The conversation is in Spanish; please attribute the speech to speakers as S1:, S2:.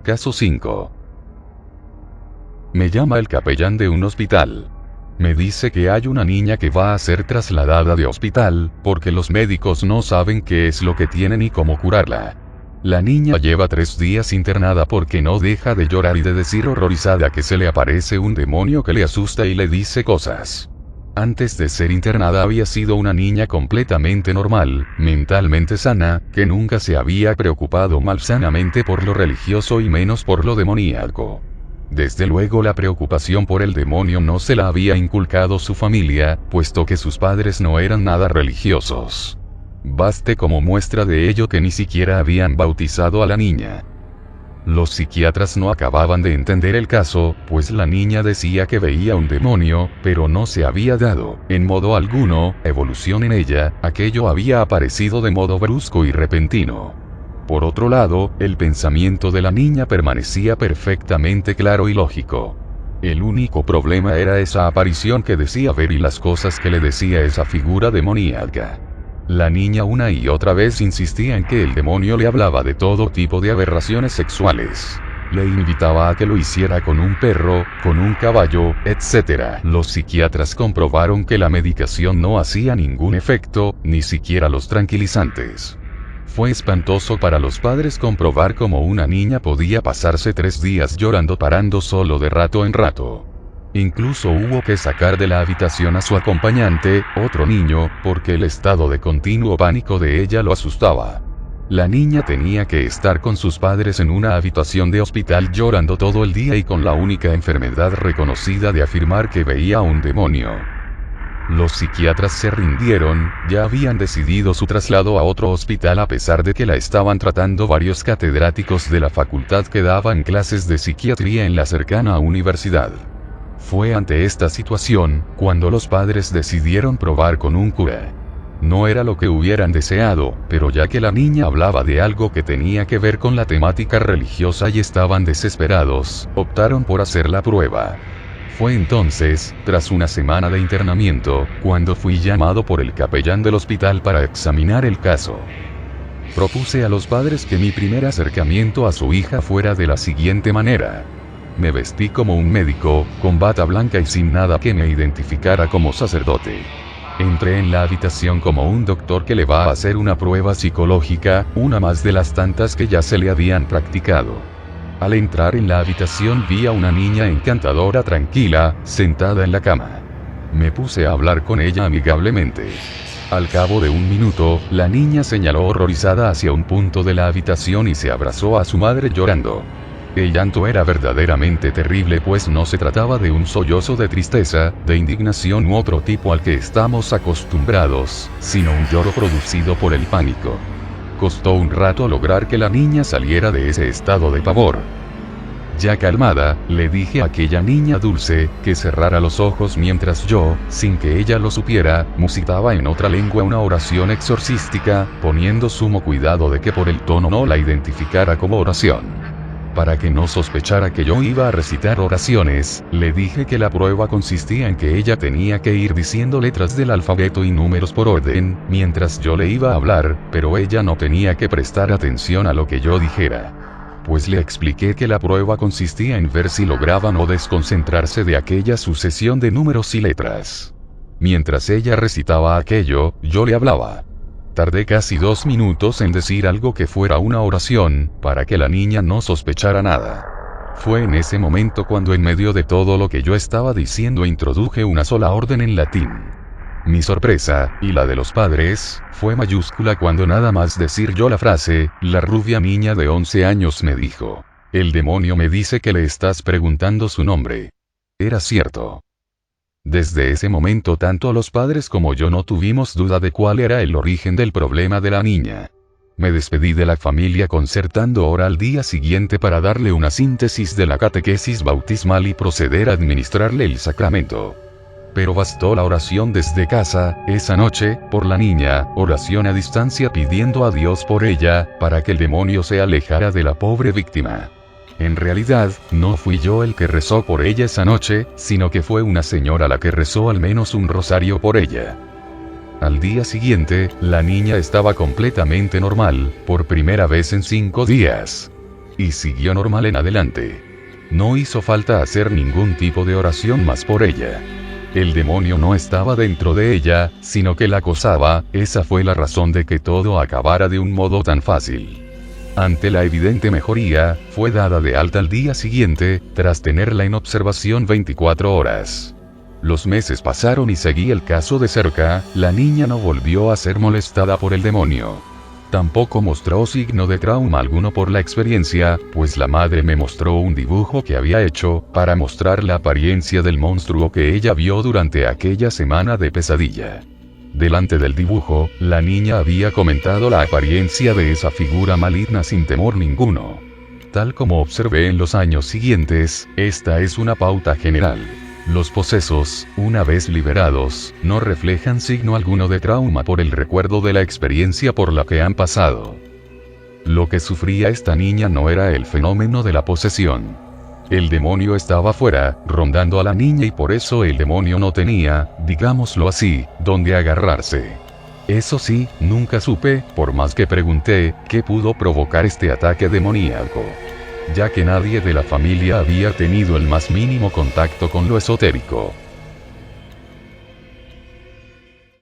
S1: Caso 5. Me llama el capellán de un hospital. Me dice que hay una niña que va a ser trasladada de hospital, porque los médicos no saben qué es lo que tiene ni cómo curarla. La niña lleva 3 días internada porque no deja de llorar y de decir horrorizada que se le aparece un demonio que le asusta y le dice cosas. Antes de ser internada había sido una niña completamente normal, mentalmente sana, que nunca se había preocupado malsanamente por lo religioso y menos por lo demoníaco. Desde luego la preocupación por el demonio no se la había inculcado su familia, puesto que sus padres no eran nada religiosos. Baste como muestra de ello que ni siquiera habían bautizado a la niña. Los psiquiatras no acababan de entender el caso, pues la niña decía que veía un demonio, pero no se había dado, en modo alguno, evolución en ella, aquello había aparecido de modo brusco y repentino. Por otro lado, el pensamiento de la niña permanecía perfectamente claro y lógico. El único problema era esa aparición que decía ver y las cosas que le decía esa figura demoníaca. La niña una y otra vez insistía en que el demonio le hablaba de todo tipo de aberraciones sexuales. Le invitaba a que lo hiciera con un perro, con un caballo, etc. Los psiquiatras comprobaron que la medicación no hacía ningún efecto, ni siquiera los tranquilizantes. Fue espantoso para los padres comprobar cómo una niña podía pasarse 3 días llorando parando solo de rato en rato. Incluso hubo que sacar de la habitación a su acompañante, otro niño, porque el estado de continuo pánico de ella lo asustaba. La niña tenía que estar con sus padres en una habitación de hospital llorando todo el día y con la única enfermedad reconocida de afirmar que veía un demonio. Los psiquiatras se rindieron, ya habían decidido su traslado a otro hospital a pesar de que la estaban tratando varios catedráticos de la facultad que daban clases de psiquiatría en la cercana universidad. Fue ante esta situación, cuando los padres decidieron probar con un cura. No era lo que hubieran deseado, pero ya que la niña hablaba de algo que tenía que ver con la temática religiosa y estaban desesperados, optaron por hacer la prueba. Fue entonces, tras una semana de internamiento, cuando fui llamado por el capellán del hospital para examinar el caso. Propuse a los padres que mi primer acercamiento a su hija fuera de la siguiente manera. Me vestí como un médico, con bata blanca y sin nada que me identificara como sacerdote. Entré en la habitación como un doctor que le va a hacer una prueba psicológica, una más de las tantas que ya se le habían practicado. Al entrar en la habitación vi a una niña encantadora tranquila, sentada en la cama. Me puse a hablar con ella amigablemente. Al cabo de 1 minuto, la niña señaló horrorizada hacia un punto de la habitación y se abrazó a su madre llorando. El llanto era verdaderamente terrible pues no se trataba de un sollozo de tristeza, de indignación u otro tipo al que estamos acostumbrados, sino un lloro producido por el pánico. Costó un rato lograr que la niña saliera de ese estado de pavor. Ya calmada, le dije a aquella niña dulce, que cerrara los ojos mientras yo, sin que ella lo supiera, musitaba en otra lengua una oración exorcística, poniendo sumo cuidado de que por el tono no la identificara como oración. Para que no sospechara que yo iba a recitar oraciones, le dije que la prueba consistía en que ella tenía que ir diciendo letras del alfabeto y números por orden, mientras yo le iba a hablar, pero ella no tenía que prestar atención a lo que yo dijera. Pues le expliqué que la prueba consistía en ver si lograba no desconcentrarse de aquella sucesión de números y letras. Mientras ella recitaba aquello, yo le hablaba. Tardé casi 2 minutos en decir algo que fuera una oración, para que la niña no sospechara nada. Fue en ese momento cuando en medio de todo lo que yo estaba diciendo introduje una sola orden en latín. Mi sorpresa, y la de los padres, fue mayúscula cuando nada más decir yo la frase, la rubia niña de 11 años me dijo: "El demonio me dice que le estás preguntando su nombre". Era cierto. Desde ese momento tanto los padres como yo no tuvimos duda de cuál era el origen del problema de la niña. Me despedí de la familia concertando hora al día siguiente para darle una síntesis de la catequesis bautismal y proceder a administrarle el sacramento. Pero bastó la oración desde casa, esa noche, por la niña, oración a distancia pidiendo a Dios por ella, para que el demonio se alejara de la pobre víctima. En realidad, no fui yo el que rezó por ella esa noche, sino que fue una señora la que rezó al menos un rosario por ella. Al día siguiente, la niña estaba completamente normal, por primera vez en 5 días. y siguió normal en adelante. No hizo falta hacer ningún tipo de oración más por ella. El demonio no estaba dentro de ella, sino que la acosaba. Esa fue la razón de que todo acabara de un modo tan fácil. Ante la evidente mejoría, fue dada de alta al día siguiente, tras tenerla en observación 24 horas. Los meses pasaron y seguí el caso de cerca. La niña no volvió a ser molestada por el demonio. Tampoco mostró signo de trauma alguno por la experiencia, pues la madre me mostró un dibujo que había hecho, para mostrar la apariencia del monstruo que ella vio durante aquella semana de pesadilla. Delante del dibujo, la niña había comentado la apariencia de esa figura maligna sin temor ninguno. Tal como observé en los años siguientes, esta es una pauta general. Los posesos, una vez liberados, no reflejan signo alguno de trauma por el recuerdo de la experiencia por la que han pasado. Lo que sufría esta niña no era el fenómeno de la posesión. El demonio estaba fuera, rondando a la niña y por eso el demonio no tenía, digámoslo así, dónde agarrarse. Eso sí, nunca supe, por más que pregunté, qué pudo provocar este ataque demoníaco, ya que nadie de la familia había tenido el más mínimo contacto con lo esotérico.